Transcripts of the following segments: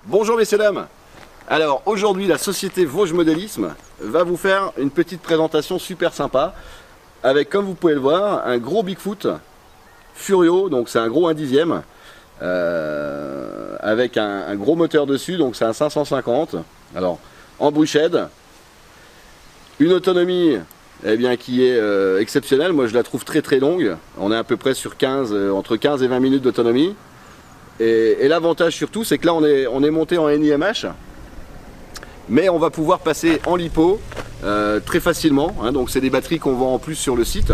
Bonjour messieurs dames. Alors aujourd'hui la société Vosges Modélisme va vous faire une petite présentation super sympa avec, comme vous pouvez le voir, un gros Bigfoot Furio, donc c'est un gros 1/10, avec un gros moteur dessus, donc c'est un 550, alors en brushhead, une autonomie qui est exceptionnelle. Moi je la trouve très longue, on est à peu près sur entre 15 et 20 minutes d'autonomie. Et l'avantage surtout, c'est que là on est monté en NIMH, mais on va pouvoir passer en lipo très facilement, hein. Donc c'est des batteries qu'on vend en plus sur le site,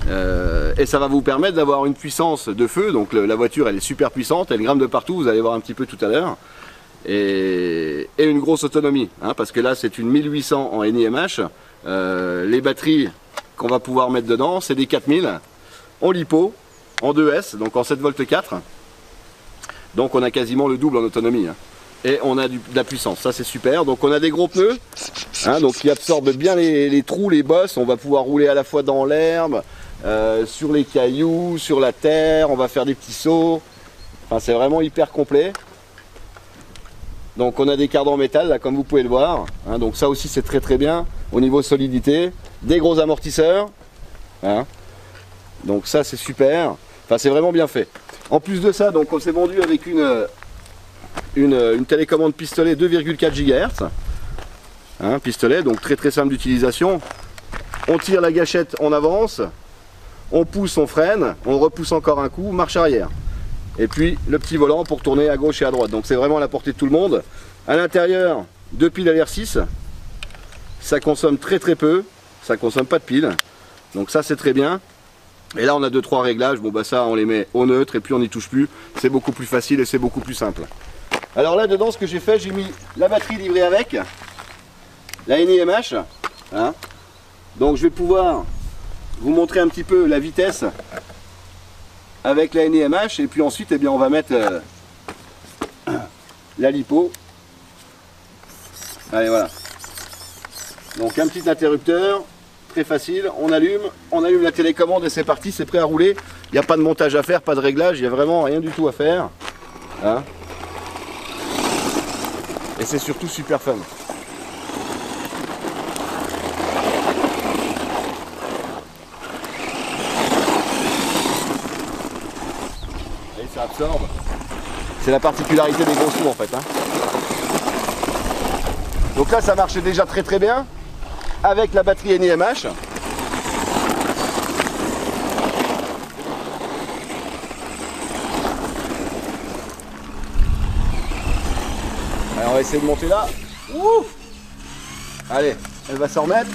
et ça va vous permettre d'avoir une puissance de feu. Donc la voiture elle est super puissante, elle grimpe de partout, vous allez voir un petit peu tout à l'heure, et une grosse autonomie, hein, parce que là c'est une 1800 en NIMH. Les batteries qu'on va pouvoir mettre dedans, c'est des 4000 en lipo, en 2S, donc en 7V4. Donc on a quasiment le double en autonomie, hein. Et on a de la puissance, ça c'est super. Donc on a des gros pneus, hein, donc qui absorbent bien les trous, les bosses. On va pouvoir rouler à la fois dans l'herbe, sur les cailloux, sur la terre. On va faire des petits sauts. Enfin c'est vraiment hyper complet. Donc on a des cardans en métal là, comme vous pouvez le voir, hein. Donc ça aussi c'est très bien au niveau solidité. Des gros amortisseurs, hein. Donc ça c'est super. Enfin c'est vraiment bien fait. En plus de ça, donc on s'est vendu avec une télécommande pistolet 2,4 GHz, hein, pistolet, donc très simple d'utilisation. On tire la gâchette, on avance, on pousse, on freine, on repousse encore un coup, marche arrière. Et puis le petit volant pour tourner à gauche et à droite. Donc c'est vraiment à la portée de tout le monde. À l'intérieur, 2 piles LR6, ça consomme très peu, ça consomme pas de piles. Donc ça c'est très bien. Et là on a 2-3 réglages, bon bah ça on les met au neutre et puis on n'y touche plus, c'est beaucoup plus facile et c'est beaucoup plus simple. Alors là dedans ce que j'ai fait, j'ai mis la batterie livrée avec, la NIMH, hein. Donc je vais pouvoir vous montrer un petit peu la vitesse avec la NIMH, et puis ensuite on va mettre la lipo. Allez voilà. Donc un petit interrupteur. Très facile, on allume la télécommande et c'est parti, c'est prêt à rouler. Il n'y a pas de montage à faire, pas de réglage, il n'y a vraiment rien du tout à faire, hein. Et c'est surtout super fun. Et ça absorbe. C'est la particularité des gros sous en fait, hein. Donc là ça marche déjà très bien avec la batterie NIMH. Alors on va essayer de monter là. Ouh, allez, elle va s'en remettre.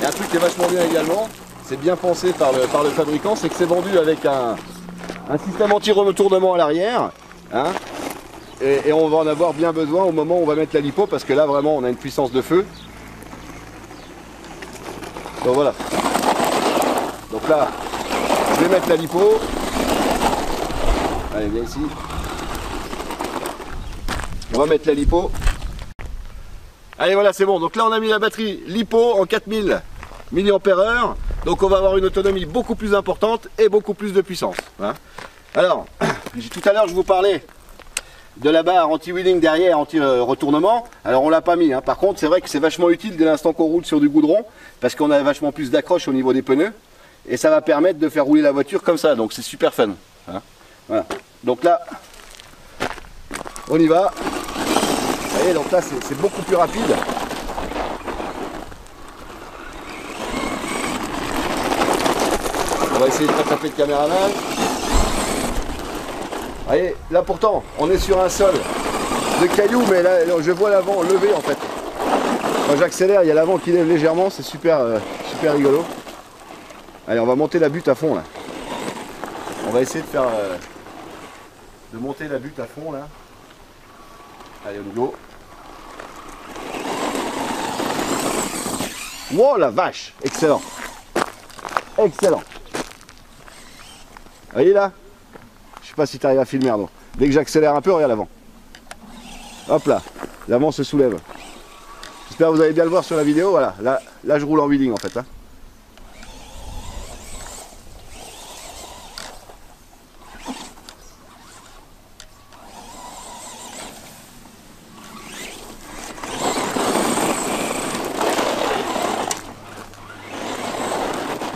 Et un truc qui est vachement bien également, c'est bien pensé par le fabricant, c'est que c'est vendu avec un système anti-retournement à l'arrière, hein, et on va en avoir bien besoin au moment où on va mettre la lipo, parce que là vraiment on a une puissance de feu. Donc voilà. Donc là, je vais mettre la lipo. Allez, viens ici. On va mettre la lipo. Allez voilà, c'est bon. Donc là on a mis la batterie lipo en 4000 mAh, donc on va avoir une autonomie beaucoup plus importante et beaucoup plus de puissance, hein. Alors, tout à l'heure je vous parlais de la barre anti-wheeling derrière, anti-retournement. Alors on l'a pas mis, hein. Par contre c'est vrai que c'est vachement utile dès l'instant qu'on roule sur du goudron, parce qu'on a vachement plus d'accroche au niveau des pneus, et ça va permettre de faire rouler la voiture comme ça, donc c'est super fun, hein. Voilà. Donc là, on y va. Vous voyez, donc là c'est beaucoup plus rapide. On va essayer de ne pas taper de caméraman. Vous voyez, là pourtant, on est sur un sol de cailloux, mais là je vois l'avant lever en fait. Quand j'accélère, il y a l'avant qui lève légèrement, c'est super rigolo. Allez, on va monter la butte à fond là. On va essayer de monter la butte à fond là. Allez, on y go. Wow, la vache, excellent. Excellent. Vous voyez là? Je sais pas si tu arrives à filmer, Arnaud. Dès que j'accélère un peu, regarde l'avant. Hop là, l'avant se soulève. J'espère que vous allez bien le voir sur la vidéo. Voilà, là je roule en wheeling en fait. Hein.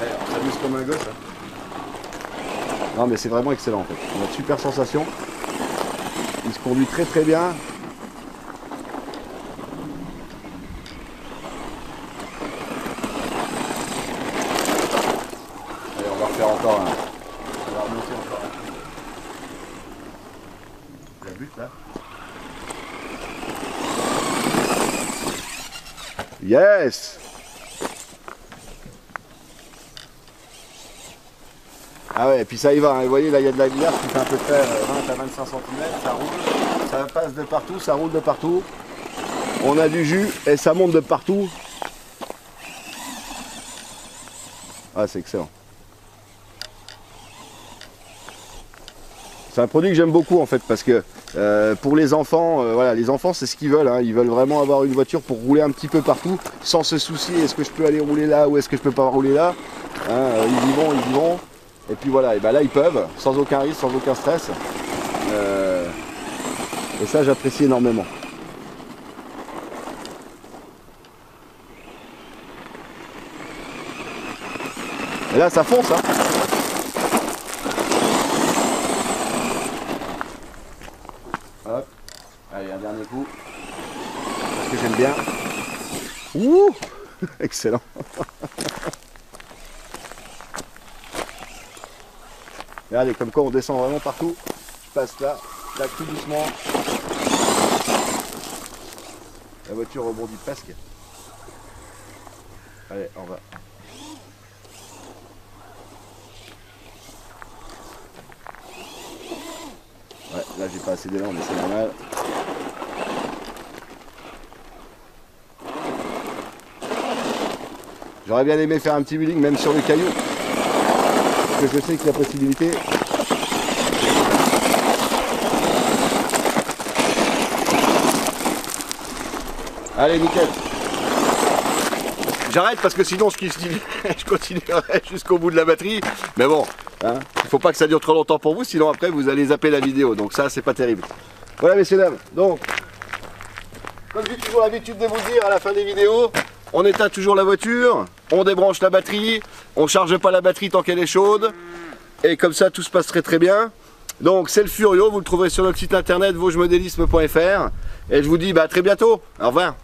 On s'amuse comme un gosse. Hein. Non mais c'est vraiment excellent en fait. On a de super sensations. Il se conduit très très bien. Allez, on va refaire encore un. On va remonter encore un. La butte là. Yes! Ah ouais, et puis ça y va, hein. Vous voyez là il y a de la glace qui fait à peu près 20 à 25 cm, ça roule, ça passe de partout, ça roule de partout. On a du jus et ça monte de partout. Ah c'est excellent. C'est un produit que j'aime beaucoup en fait parce que pour les enfants, voilà, les enfants c'est ce qu'ils veulent, hein. Ils veulent vraiment avoir une voiture pour rouler un petit peu partout sans se soucier est-ce que je peux aller rouler là ou est-ce que je peux pas rouler là. Hein, ils y vont, ils y vont. Et puis voilà, et ben là ils peuvent, sans aucun risque, sans aucun stress. Et ça j'apprécie énormément. Et là ça fonce hein. Hop, allez un dernier coup. Parce que j'aime bien. Ouh, excellent. Regardez, comme quoi on descend vraiment partout. Je passe là, là tout doucement. La voiture rebondit presque. Allez, on va. Ouais, là j'ai pas assez d'élan, mais c'est normal. J'aurais bien aimé faire un petit wheeling même sur le caillou. Que je sais qu'il y a possibilité. Allez, nickel. J'arrête parce que sinon je continuerai jusqu'au bout de la batterie. Mais bon, hein, il faut pas que ça dure trop longtemps pour vous, sinon après vous allez zapper la vidéo. Donc ça, c'est pas terrible. Voilà, messieurs, dames. Donc, comme j'ai toujours l'habitude de vous dire à la fin des vidéos, on éteint toujours la voiture, on débranche la batterie, on charge pas la batterie tant qu'elle est chaude, et comme ça tout se passe très très bien. Donc c'est le Furio, vous le trouverez sur notre site internet vosjemodélisme.fr, et je vous dis à très bientôt, au revoir.